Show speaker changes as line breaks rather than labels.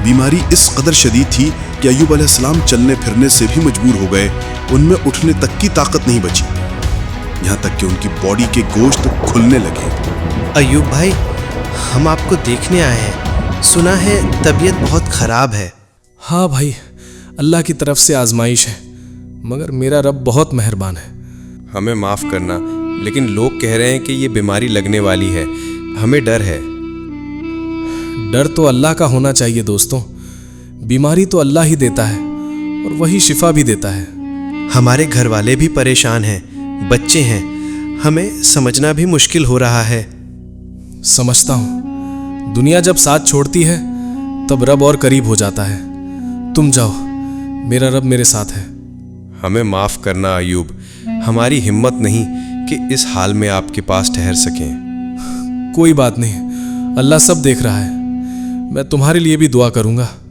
बीमारी इस कदर शदीद थी कि अय्यूब अलैहिस्सलाम चलने फिरने से भी मजबूर हो गए। उनमें उठने तक की ताकत नहीं बची, यहाँ तक कि उनकी बॉडी के गोश्त खुलने लगे।
अय्यूब भाई, हम आपको देखने आए हैं। सुना है तबीयत बहुत खराब है।
हाँ भाई, अल्लाह की तरफ से आजमाइश है, मगर मेरा रब बहुत मेहरबान है।
हमें माफ़ करना, लेकिन लोग कह रहे हैं कि ये बीमारी लगने वाली है। हमें डर है।
डर तो अल्लाह का होना चाहिए दोस्तों। बीमारी तो अल्लाह ही देता है और वही शिफा भी देता है।
हमारे घर वाले भी परेशान हैं, बच्चे हैं, हमें समझना भी मुश्किल हो रहा है।
समझता हूँ, दुनिया जब साथ छोड़ती है तब रब और करीब हो जाता है। तुम जाओ, मेरा रब मेरे साथ है।
हमें माफ़ करना अय्यूब, हमारी हिम्मत नहीं कि इस हाल में आपके पास ठहर सकें।
कोई बात नहीं, अल्लाह सब देख रहा है। मैं तुम्हारे लिए भी दुआ करूँगा।